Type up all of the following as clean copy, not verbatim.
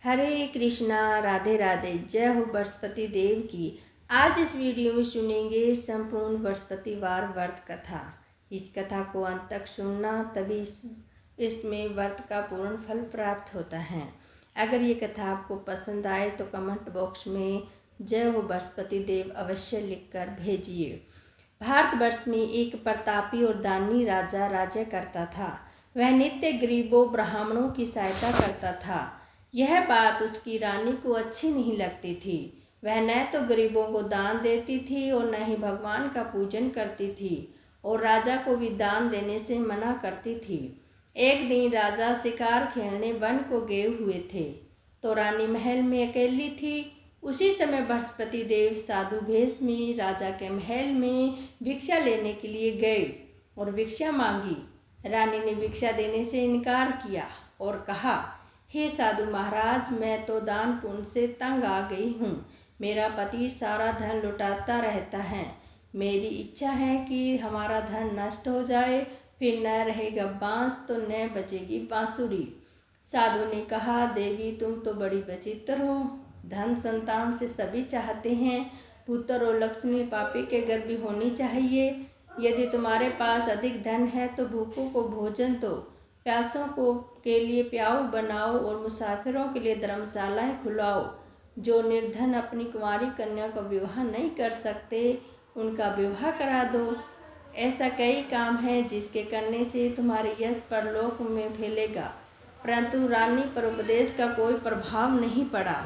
हरे कृष्णा, राधे राधे। जय हो बृहस्पति देव की। आज इस वीडियो में सुनेंगे संपूर्ण बृहस्पतिवार व्रत कथा। इस कथा को अंत तक सुनना, तभी इसमें व्रत का पूर्ण फल प्राप्त होता है। अगर ये कथा आपको पसंद आए तो कमेंट बॉक्स में जय हो बृहस्पति देव अवश्य लिखकर भेजिए। भारतवर्ष में एक प्रतापी और दानी राजा राज्य करता था। वह नित्य गरीबों ब्राह्मणों की सहायता करता था। यह बात उसकी रानी को अच्छी नहीं लगती थी। वह न तो गरीबों को दान देती थी और न ही भगवान का पूजन करती थी, और राजा को भी दान देने से मना करती थी। एक दिन राजा शिकार खेलने वन को गए हुए थे, तो रानी महल में अकेली थी। उसी समय बृहस्पति देव साधु भेष में राजा के महल में भिक्षा लेने के लिए गए और भिक्षा मांगी। रानी ने भिक्षा देने से इनकार किया और कहा, हे साधु महाराज, मैं तो दान पुण्य से तंग आ गई हूँ। मेरा पति सारा धन लुटाता रहता है। मेरी इच्छा है कि हमारा धन नष्ट हो जाए, फिर न रहेगा बांस तो न बचेगी बांसुरी। साधु ने कहा, देवी तुम तो बड़ी विचित्र हो। धन संतान से सभी चाहते हैं, पुत्र और लक्ष्मी पापी के घर भी होनी चाहिए। यदि तुम्हारे पास अधिक धन है तो भूखों को भोजन दो, प्यासों को के लिए प्याऊ बनाओ और मुसाफिरों के लिए धर्मशालाएं खुलवाओ। जो निर्धन अपनी कुंवारी कन्या का विवाह नहीं कर सकते, उनका विवाह करा दो। ऐसा कई काम है जिसके करने से तुम्हारे यश परलोक में फैलेगा। परंतु रानी पर उपदेश का कोई प्रभाव नहीं पड़ा।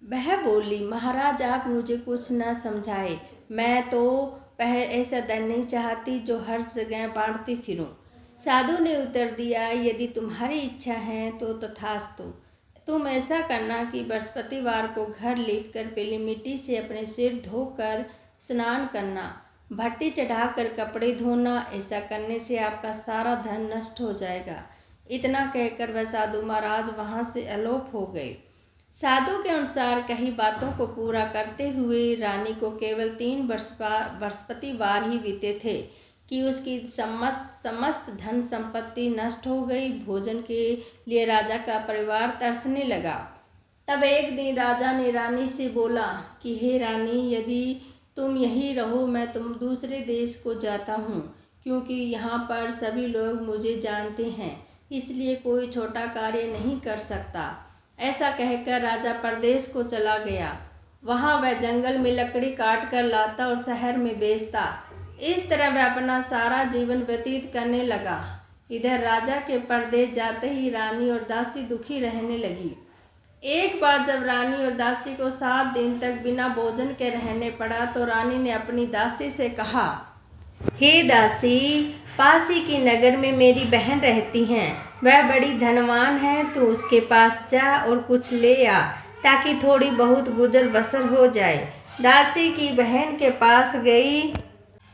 वह बोली, महाराज आप मुझे कुछ न समझाए। मैं तो ऐसा धन नहीं चाहती जो हर जगह बांटती फिरूं। साधु ने उत्तर दिया, यदि तुम्हारी इच्छा है तो तथास्तु। तुम ऐसा करना कि बृहस्पतिवार को घर लीपकर पीली मिट्टी से अपने सिर धोकर स्नान करना, भट्टी चढ़ाकर कपड़े धोना। ऐसा करने से आपका सारा धन नष्ट हो जाएगा। इतना कहकर वह साधु महाराज वहाँ से अलोप हो गए। साधु के अनुसार कही बातों को पूरा करते हुए रानी को केवल 3 बृहस्पतिवार ही बीते थे कि उसकी समस्त धन संपत्ति नष्ट हो गई। भोजन के लिए राजा का परिवार तरसने लगा। तब एक दिन राजा ने रानी से बोला कि हे रानी, यदि तुम यहीं रहो, मैं तुम दूसरे देश को जाता हूँ, क्योंकि यहाँ पर सभी लोग मुझे जानते हैं, इसलिए कोई छोटा कार्य नहीं कर सकता। ऐसा कहकर राजा परदेश को चला गया। वहाँ वह जंगल में लकड़ी काट कर लाता और शहर में बेचता। इस तरह वह अपना सारा जीवन व्यतीत करने लगा। इधर राजा के परदेश जाते ही रानी और दासी दुखी रहने लगी। एक बार जब रानी और दासी को 7 दिन तक बिना भोजन के रहने पड़ा, तो रानी ने अपनी दासी से कहा, हे दासी, पास ही की नगर में मेरी बहन रहती हैं। वह बड़ी धनवान है, तो उसके पास जा और कुछ ले आ, ताकि थोड़ी बहुत गुजर बसर हो जाए। दासी की बहन के पास गई।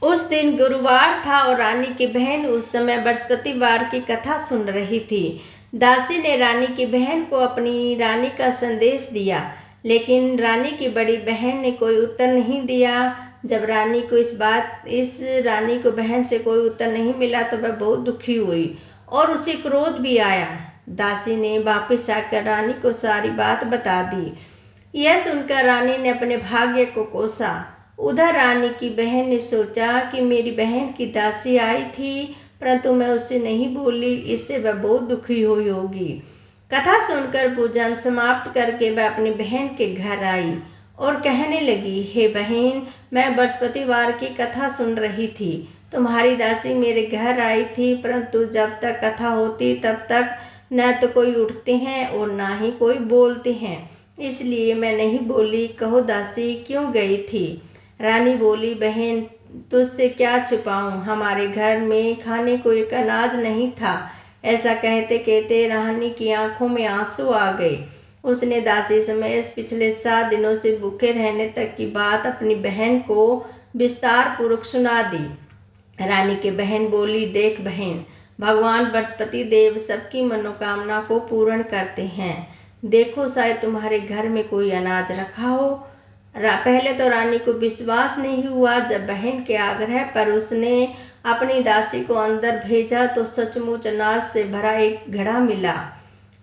उस दिन गुरुवार था और रानी की बहन उस समय बृहस्पतिवार की कथा सुन रही थी। दासी ने रानी की बहन को अपनी रानी का संदेश दिया, लेकिन रानी की बड़ी बहन ने कोई उत्तर नहीं दिया। जब रानी को बहन से कोई उत्तर नहीं मिला तो वह बहुत दुखी हुई और उसे क्रोध भी आया। दासी ने वापस आकर रानी को सारी बात बता दी। यह सुनकर रानी ने अपने भाग्य को कोसा। उधर रानी की बहन ने सोचा कि मेरी बहन की दासी आई थी, परंतु मैं उसे नहीं बोली, इससे वह बहुत दुखी हुई होगी। कथा सुनकर पूजन समाप्त करके वह अपनी बहन के घर आई और कहने लगी, हे बहन, मैं बृहस्पतिवार की कथा सुन रही थी। तुम्हारी दासी मेरे घर आई थी, परंतु जब तक कथा होती तब तक न तो कोई उठते हैं और ना ही कोई बोलते हैं, इसलिए मैं नहीं बोली। कहो दासी, क्यों गई थी? रानी बोली, बहन तुझसे क्या छिपाऊं, हमारे घर में खाने को एक अनाज नहीं था। ऐसा कहते कहते रानी की आंखों में आंसू आ गए। उसने दासी समेत पिछले 7 दिनों से भूखे रहने तक की बात अपनी बहन को विस्तार पूर्वक सुना दी। रानी की बहन बोली, देख बहन, भगवान बृहस्पति देव सबकी मनोकामना को पूर्ण करते हैं। देखो, शायद तुम्हारे घर में कोई अनाज रखा हो। पहले तो रानी को विश्वास नहीं हुआ। जब बहन के आग्रह पर उसने अपनी दासी को अंदर भेजा तो सचमुच अनाज से भरा एक घड़ा मिला।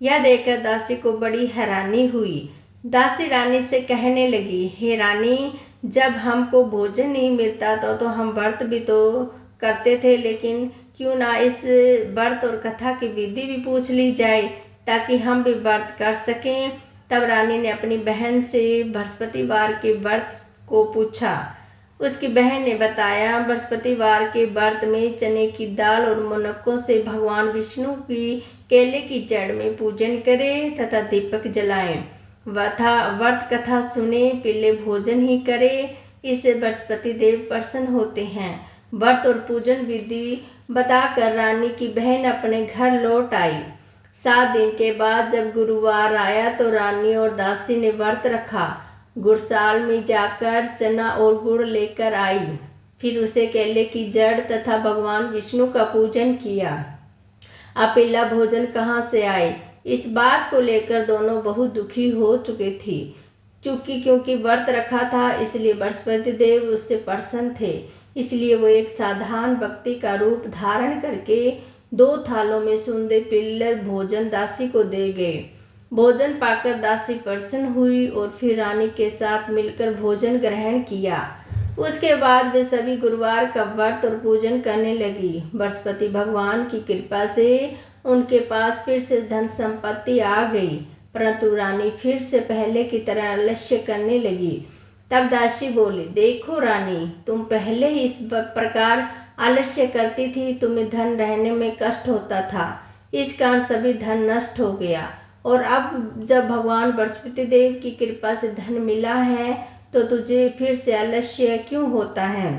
यह देखकर दासी को बड़ी हैरानी हुई। दासी रानी से कहने लगी, हे रानी, जब हमको भोजन नहीं मिलता तो हम व्रत भी तो करते थे, लेकिन क्यों ना इस व्रत और कथा की विधि भी पूछ ली जाए ताकि हम भी व्रत कर सकें। तब रानी ने अपनी बहन से बृहस्पतिवार के व्रत को पूछा। उसकी बहन ने बताया, बृहस्पतिवार के व्रत में चने की दाल और मुनक्कों से भगवान विष्णु की केले की जड़ में पूजन करें तथा दीपक जलाएं, व्रत कथा सुने, पीले भोजन ही करें, इससे बृहस्पति देव प्रसन्न होते हैं। व्रत और पूजन विधि बताकर रानी की बहन अपने घर लौट आई। 7 दिन के बाद जब गुरुवार आया तो रानी और दासी ने व्रत रखा। गुड़साल में जाकर चना और गुड़ लेकर आई, फिर उसे केले की जड़ तथा भगवान विष्णु का पूजन किया। अब पीला भोजन कहाँ से आए, इस बात को लेकर दोनों बहुत दुखी हो चुके थे। क्योंकि व्रत रखा था इसलिए बृहस्पति देव उससे प्रसन्न थे। इसलिए वो एक साधारण व्यक्ति का रूप धारण करके 2 थालों में सुंदर पिल्लर भोजन दासी को दे गए। भोजन पाकर दासी प्रसन्न हुई और फिर रानी के साथ मिलकर भोजन ग्रहण किया। उसके बाद वे सभी गुरुवार का व्रत और पूजन करने लगी। बृहस्पति भगवान की कृपा से उनके पास फिर से धन संपत्ति आ गई, परंतु रानी फिर से पहले की तरह आलस्य करने लगी। तब दासी बोली, देखो रानी, तुम पहले ही इस प्रकार आलस्य करती थी, तुम्हें धन रहने में कष्ट होता था, इस कारण सभी धन नष्ट हो गया, और अब जब भगवान बृहस्पति देव की कृपा से धन मिला है तो तुझे फिर से आलस्य क्यों होता है।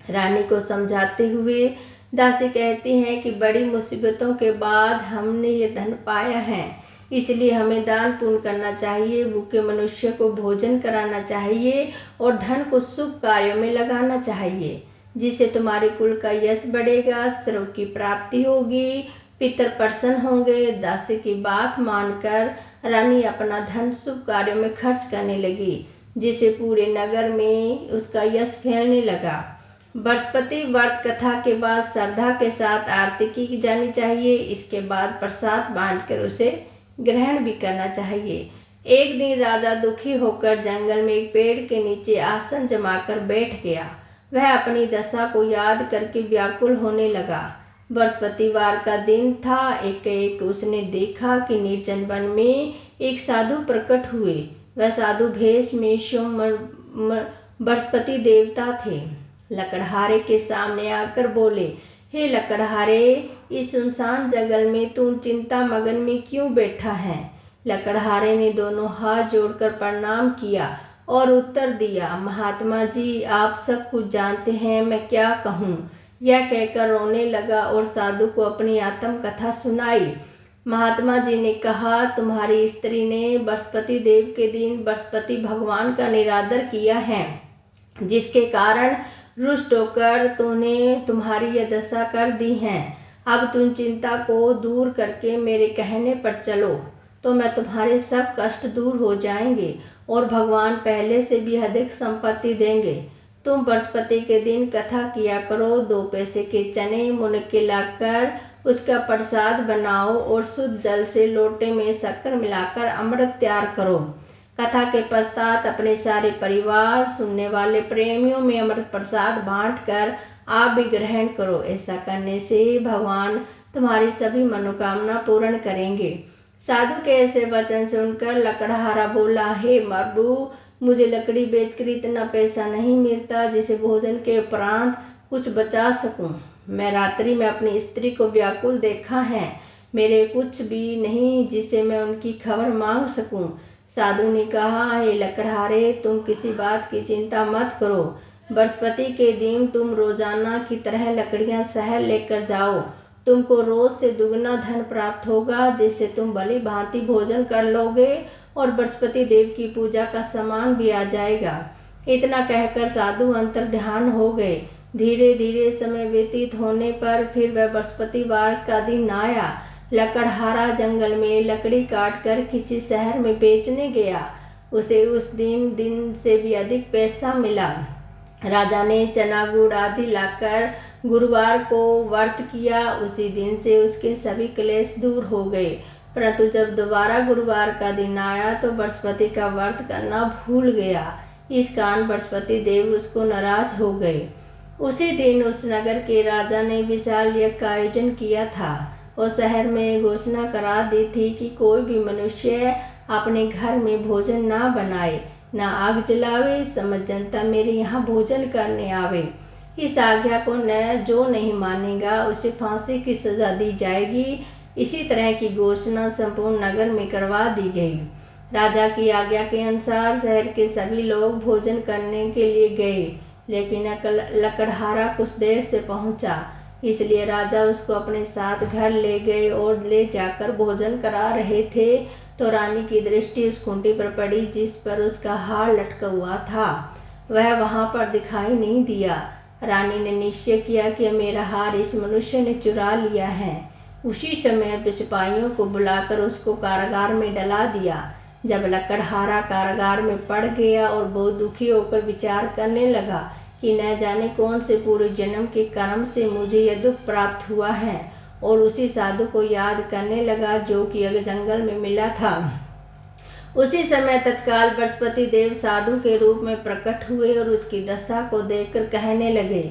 रानी को समझाते हुए दासी कहती हैं कि बड़ी मुसीबतों के बाद हमने ये धन पाया है, इसलिए हमें दान पुण्य करना चाहिए, भूखे मनुष्य को भोजन कराना चाहिए और धन को शुभ कार्यों में लगाना चाहिए, जिससे तुम्हारे कुल का यश बढ़ेगा, सर्व की प्राप्ति होगी, पितर प्रसन्न होंगे। दासी की बात मानकर रानी अपना धन शुभ कार्यों में खर्च करने लगी, जिससे पूरे नगर में उसका यश फैलने लगा। बृहस्पति व्रत कथा के बाद श्रद्धा के साथ आरती की जानी चाहिए। इसके बाद प्रसाद बांटकर उसे ग्रहण भी करना चाहिए। एक दिन राजा दुखी होकर जंगल में एक पेड़ के नीचे आसन जमाकर बैठ गया। वह अपनी दशा को याद करके व्याकुल होने लगा। बृहस्पतिवार का दिन था। एक उसने देखा कि निर्जन वन में एक साधु प्रकट हुए। वह साधु भेष में स्वयं बृहस्पति देवता थे। लकड़हारे के सामने आकर बोले, हे लकड़हारे, इस सुनसान जंगल में तू चिंता मगन में क्यों बैठा है। लकड़हारे ने दोनों हाथ जोड़कर प्रणाम किया और उत्तर दिया, महात्मा जी, आप सब कुछ जानते हैं, मैं क्या कहूँ। यह कहकर रोने लगा और साधु को अपनी आत्म कथा सुनाई। महात्मा जी ने कहा, तुम्हारी स्त्री ने बृहस्पति देव के दिन बृहस्पति भगवान का निरादर किया है, जिसके कारण रुष्ट होकर तूने तुम्हारी यह दशा कर दी है। अब तुम चिंता को दूर करके मेरे कहने पर चलो तो मैं तुम्हारे सब कष्ट दूर हो जाएंगे और भगवान पहले से भी अधिक संपत्ति देंगे। तुम बृहस्पति के दिन कथा किया करो, 2 पैसे के चने मुनक्के लाकर उसका प्रसाद बनाओ और शुद्ध जल से लोटे में शक्कर मिलाकर अमृत तैयार करो। कथा के पश्चात अपने सारे परिवार, सुनने वाले प्रेमियों में अमृत प्रसाद बांटकर आप भी ग्रहण करो। ऐसा करने से भगवान तुम्हारी सभी मनोकामना पूर्ण करेंगे। साधु के ऐसे वचन सुनकर लकड़हारा बोला, हे प्रभु, मुझे लकड़ी बेचकर इतना पैसा नहीं मिलता जिसे भोजन के उपरांत कुछ बचा सकूं। मैं रात्रि में अपनी स्त्री को व्याकुल देखा है, मेरे कुछ भी नहीं जिससे मैं उनकी खबर मांग सकूं। साधु ने कहा, हे लकड़हारे, तुम किसी बात की चिंता मत करो। बृहस्पति के दिन तुम रोजाना की तरह लकड़ियां शहर लेकर जाओ। तुमको रोज से दुगना धन प्राप्त होगा, जिससे तुम भली भांति भोजन कर लोगे और बृहस्पति देव की पूजा का सामान भी आ जाएगा। इतना कहकर साधु अंतर ध्यान हो गए। धीरे धीरे समय व्यतीत होने पर फिर वह बृहस्पतिवार का दिन आया। लकड़हारा जंगल में लकड़ी काटकर किसी शहर में बेचने गया। उसे उस दिन से भी अधिक पैसा मिला। राजा ने चना गुड़ आदि लाकर गुरुवार को व्रत किया। उसी दिन से उसके सभी क्लेश दूर हो गए। परंतु जब दोबारा गुरुवार का दिन आया तो बृहस्पति का व्रत करना भूल गया। इस कारण बृहस्पति देव उसको नाराज हो गए। उसी दिन उस नगर के राजा ने विशाल यज्ञ का आयोजन किया था और शहर में घोषणा करा दी थी कि कोई भी मनुष्य अपने घर में भोजन ना बनाए, ना आग जलावे, समस्त जनता मेरे यहाँ भोजन करने आवे। इस आज्ञा को जो नहीं मानेगा उसे फांसी की सजा दी जाएगी। इसी तरह की घोषणा संपूर्ण नगर में करवा दी गई। राजा की आज्ञा के अनुसार शहर के सभी लोग भोजन करने के लिए गए, लेकिन लकड़हारा कुछ देर से पहुंचा, इसलिए राजा उसको अपने साथ घर ले गए और ले जाकर भोजन करा रहे थे तो रानी की दृष्टि उस खूंटी पर पड़ी जिस पर उसका हार लटका हुआ था। वह वहां पर दिखाई नहीं दिया। रानी ने निश्चय किया कि मेरा हार इस मनुष्य ने चुरा लिया है। उसी समय सिपाहियों को बुलाकर उसको कारागार में डला दिया। जब लकड़हारा कारागार में पड़ गया और बहुत दुखी होकर विचार करने लगा कि न जाने कौन से पूर्व जन्म के कर्म से मुझे यह दुख प्राप्त हुआ है, और उसी साधु को याद करने लगा जो कि जंगल में मिला था। उसी समय तत्काल बृहस्पति देव साधु के रूप में प्रकट हुए और उसकी दशा को देखकर कहने लगे,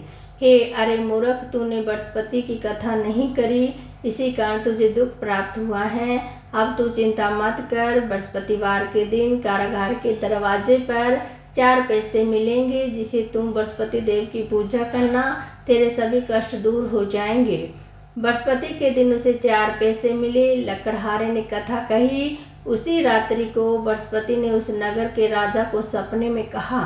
हे अरे मूर्ख, तूने बृहस्पति की कथा नहीं करी, इसी कारण तुझे दुख प्राप्त हुआ है। अब तू चिंता मत कर। बृहस्पतिवार के दिन कारागार के दरवाजे पर 4 पैसे मिलेंगे, जिसे तुम बृहस्पति देव की पूजा करना, तेरे सभी कष्ट दूर हो जाएंगे। बृहस्पति के दिन उसे 4 पैसे मिले। लकड़हारे ने कथा कही। उसी रात्रि को बृहस्पति ने उस नगर के राजा को सपने में कहा,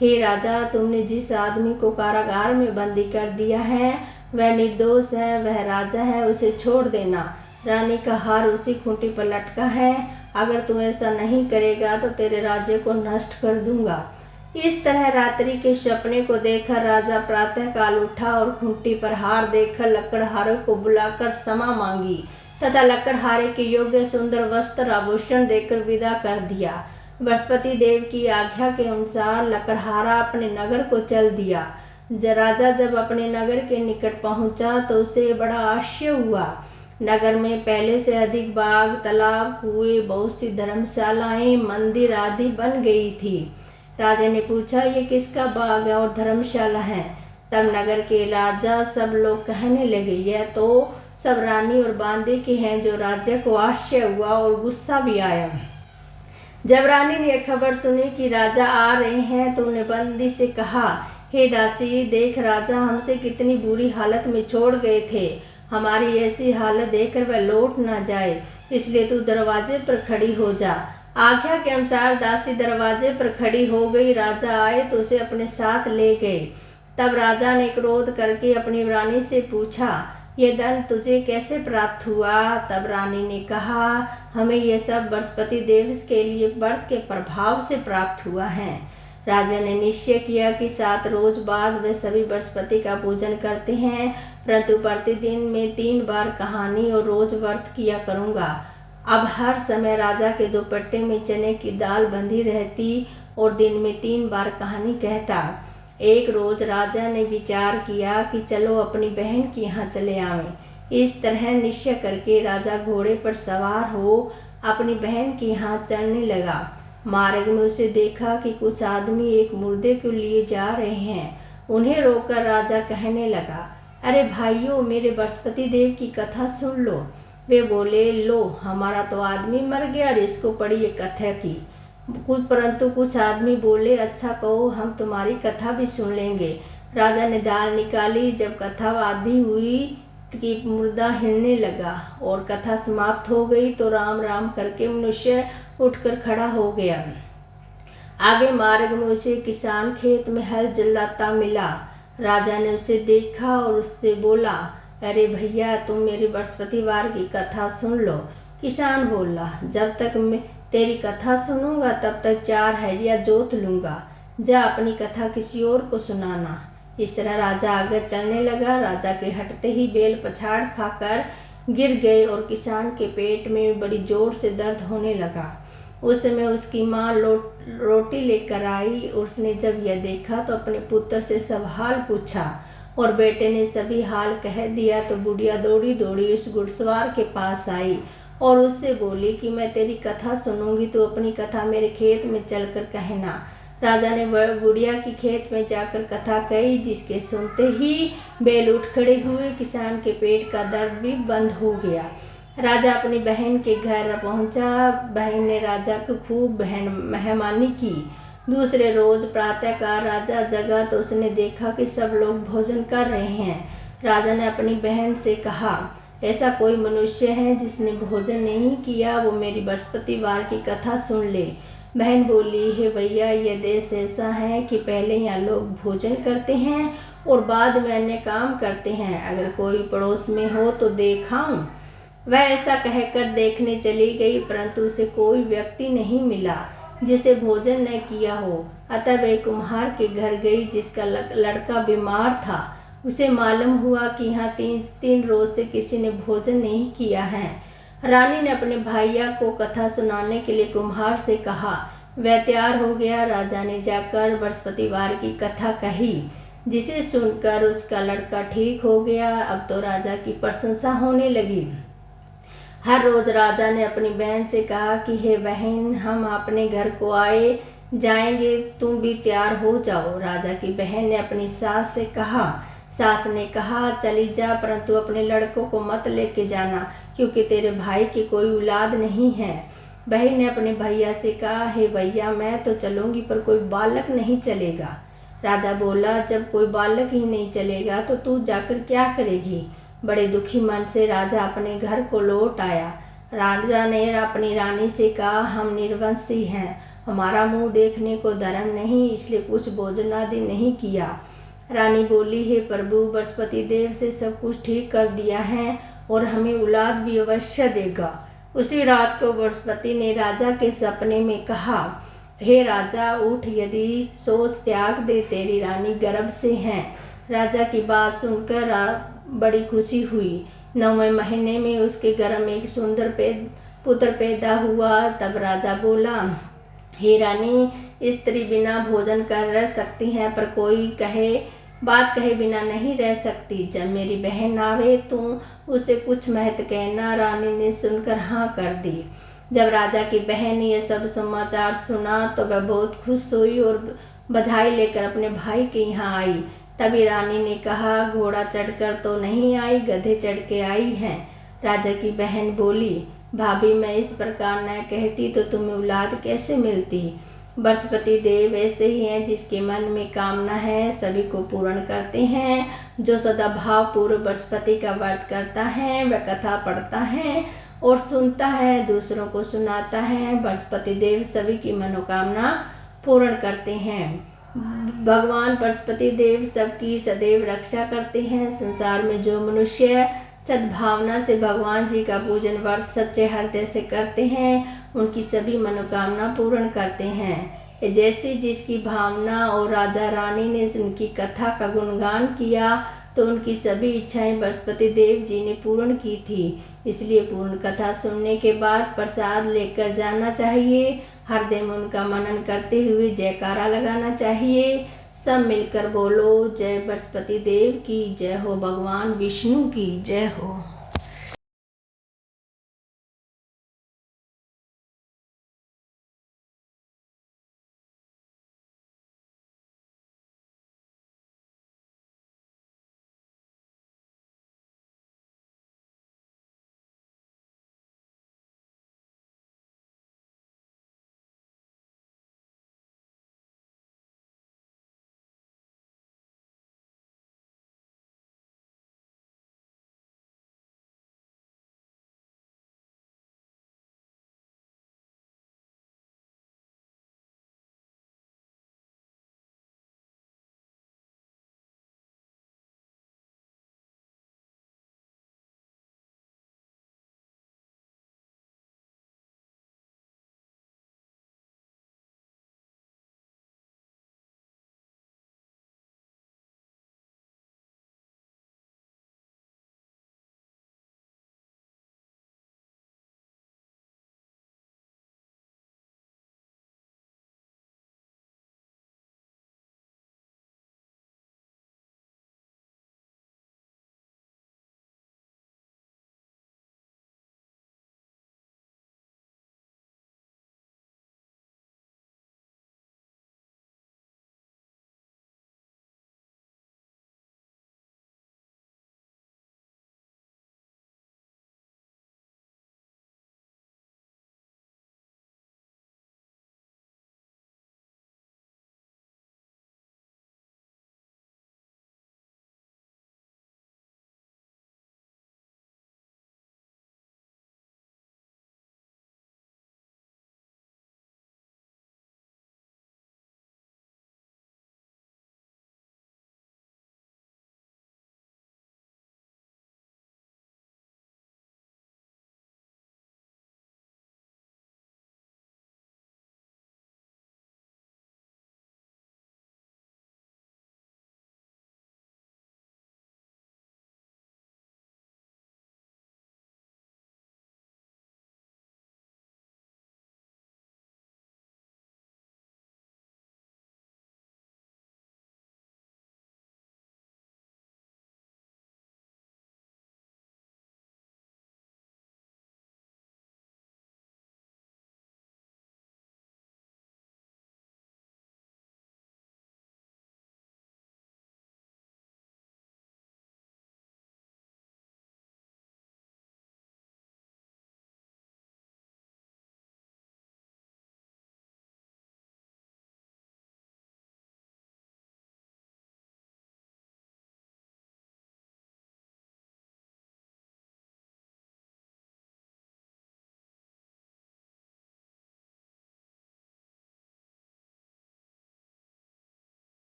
हे राजा, तुमने जिस आदमी को कारागार में बंदी कर दिया है वह निर्दोष है, वह राजा है, उसे छोड़ देना। रानी का हार उसी खूंटी पर लटका है। अगर तू ऐसा नहीं करेगा तो तेरे राज्य को नष्ट कर दूंगा। इस तरह रात्रि के सपने को देखकर राजा प्रातः काल उठा और खूंटी पर हार देखकर लकड़हारे को बुलाकर क्षमा मांगी तथा लकड़हारे के योग्य सुंदर वस्त्र आभूषण देकर विदा कर दिया। बृहस्पति देव की आज्ञा के अनुसार लकड़हारा अपने नगर को चल दिया। राजा जब अपने नगर के निकट पहुंचा तो उसे बड़ा आश्चर्य हुआ। नगर में पहले से अधिक बाग, तालाब, कुएं, बहुत सी धर्मशालाएं, मंदिर आदि बन गई थी। राजा ने पूछा, ये किसका बाग है और धर्मशाला है? तब नगर के राजा सब लोग कहने लगे, यह तो सब रानी और बांदे के हैं। जो राजा को आश्चर्य हुआ और गुस्सा भी आया। जब रानी ने खबर सुनी कि राजा आ रहे हैं तो उन्हें बंदी से कहा, हे दासी, देख राजा हमसे कितनी बुरी हालत में छोड़ गए थे। हमारी ऐसी हालत देखकर वह लौट ना जाए, इसलिए तू दरवाजे पर खड़ी हो जा। आज्ञा के अनुसार दासी दरवाजे पर खड़ी हो गई। राजा आए तो उसे अपने साथ ले गए। तब राजा ने क्रोध करके अपनी रानी से पूछा, ये धन तुझे कैसे प्राप्त हुआ? तब रानी ने कहा, हमें यह सब बृहस्पति देव के लिए व्रत के प्रभाव से प्राप्त हुआ है। राजा ने निश्चय किया कि 7 रोज बाद वे सभी बृहस्पति का पूजन करते हैं, परंतु प्रतिदिन में 3 बार कहानी और रोज व्रत किया करूँगा। अब हर समय राजा के दुपट्टे में चने की दाल बंधी रहती और दिन में 3 बार कहानी कहता। एक रोज राजा ने विचार किया कि चलो अपनी बहन के यहाँ चले आवें। इस तरह निश्चय करके राजा घोड़े पर सवार हो अपनी बहन के यहाँ चलने लगा। मार्ग में उसे देखा कि कुछ आदमी एक मुर्दे को लिए जा रहे हैं। उन्हें रोककर राजा कहने लगा, अरे भाइयों, मेरे बृहस्पति देव की कथा सुन लो। वे बोले, लो, हमारा तो आदमी मर गया और इसको पड़ी ये कथा की। परंतु कुछ आदमी बोले, अच्छा कहो, हम तुम्हारी कथा भी सुन लेंगे। राजा ने दाल निकाली। जब कथा आधी हुई कि मुर्दा हिलने लगा और कथा समाप्त हो गई तो राम राम करके मनुष्य उठकर खड़ा हो गया। आगे मार्ग में उसे किसान खेत में हल चलाता मिला। राजा ने उसे देखा और उससे बोला, अरे भैया, तुम मेरी बृहस्पतिवार की कथा सुन लो। किसान बोला, जब तक मैं तेरी कथा सुनूंगा तब तक 4 हरिया जोत लूंगा। जा अपनी कथा किसी और को सुनाना। इस तरह राजा आगे चलने लगा। राजा के हटते ही बैल पछाड़ खाकर गिर गए और किसान के पेट में बड़ी जोर से दर्द होने लगा। उस समय उसकी माँ रोटी लेकर आई। उसने जब यह देखा तो अपने पुत्र से सब हाल पूछा और बेटे ने सभी हाल कह दिया। तो बुढ़िया दौड़ी दौड़ी उस घुड़सवार के पास आई और उससे बोली कि मैं तेरी कथा सुनूंगी तो अपनी कथा मेरे खेत में चलकर कहना। राजा ने बुढ़िया की खेत में जाकर कथा कही, जिसके सुनते ही बैल उठ खड़े हुए। किसान के पेट का दर्द भी बंद हो गया। राजा अपनी बहन के घर पहुंचा। बहन ने राजा को खूब मेहमानी की। दूसरे रोज प्रातःकाल राजा जगा तो उसने देखा कि सब लोग भोजन कर रहे हैं। राजा ने अपनी बहन से कहा, ऐसा कोई मनुष्य है जिसने भोजन नहीं किया, वो मेरी बृहस्पतिवार की कथा सुन ले। बहन बोली, हे भैया, यह देश ऐसा है कि पहले यहाँ लोग भोजन करते हैं और बाद में अन्य काम करते हैं। अगर कोई पड़ोस में हो तो देखाऊं। वह ऐसा कहकर देखने चली गई, परंतु उसे कोई व्यक्ति नहीं मिला जिसे भोजन न किया हो। अतः वह कुम्हार के घर गई, जिसका लड़का बीमार था। उसे मालूम हुआ कि यहाँ तीन रोज से किसी ने भोजन नहीं किया है। रानी ने अपने भैया को कथा सुनाने के लिए कुम्हार से कहा। वह तैयार हो गया। राजा ने जाकर बृहस्पतिवार की कथा कही, जिसे सुनकर उसका लड़का ठीक हो गया। अब तो राजा की प्रशंसा होने लगी। हर रोज राजा ने अपनी बहन से कहा कि हे बहन, हम अपने घर को आए जाएंगे, तुम भी तैयार हो जाओ। राजा की बहन ने अपनी सास से कहा। सास ने कहा, चली जा, परंतु अपने लड़कों को मत लेके जाना, क्योंकि तेरे भाई की कोई औलाद नहीं है। बहन ने अपने भैया से कहा, हे भैया, मैं तो चलूंगी पर कोई बालक नहीं चलेगा। राजा बोला, जब कोई बालक ही नहीं चलेगा तो तू जाकर क्या करेगी। बड़े दुखी मन से राजा अपने घर को लौट आया। राजा ने अपनी रानी से कहा, हम निर्वंशी हैं, हमारा मुंह देखने को धर्म नहीं, इसलिए कुछ भोजन आदि नहीं किया। रानी बोली, हे प्रभु, बृहस्पति देव से सब कुछ ठीक कर दिया है और हमें औलाद भी अवश्य देगा। उसी रात को बृहस्पति ने राजा के सपने में कहा, हे राजा, उठ, यदि सोच त्याग दे, तेरी रानी गर्भ से है। राजा की बात सुनकर बड़ी खुशी हुई। 9वें महीने में उसके गर्भ में एक सुंदर पुत्र पैदा हुआ। तब राजा बोला, हे रानी, स्त्री बिना भोजन कर रह सकती हैं, पर कोई बात कहे बिना नहीं रह सकती। जब मेरी बहन आवे तो उसे कुछ महत्व कहना। रानी ने सुनकर हाँ कर दी। जब राजा की बहन ने यह सब समाचार सुना तो वह बहुत खुश हुई और बधाई लेकर अपने भाई के यहाँ आई। तभी रानी ने कहा, घोड़ा चढ़कर तो नहीं आई, गधे चढ़ के आई है। राजा की बहन बोली, भाभी, मैं इस प्रकार न कहती तो तुम्हें औलाद कैसे मिलती। बृहस्पति देव ऐसे ही हैं, जिसके मन में कामना है सभी को पूर्ण करते हैं। जो सदा भाव पूर्व बृहस्पति का व्रत करता है, वह कथा पढ़ता है और सुनता है, दूसरों को सुनाता है, बृहस्पति देव सभी की मनोकामना पूर्ण करते हैं। भगवान बृहस्पति देव सबकी सदैव रक्षा करते हैं। संसार में जो मनुष्य सद्भावना से भगवान जी का पूजन व्रत सच्चे हृदय से करते हैं, उनकी सभी मनोकामना पूर्ण करते हैं। जैसी जिसकी भावना, और राजा रानी ने उनकी कथा का गुणगान किया तो उनकी सभी इच्छाएं बृहस्पति देव जी ने पूर्ण की थी। इसलिए पूर्ण कथा सुनने के बाद प्रसाद लेकर जाना चाहिए। हृदय में उनका मनन करते हुए जयकारा लगाना चाहिए। सब मिलकर बोलो, जय बृहस्पति देव की जय हो, भगवान विष्णु की जय हो।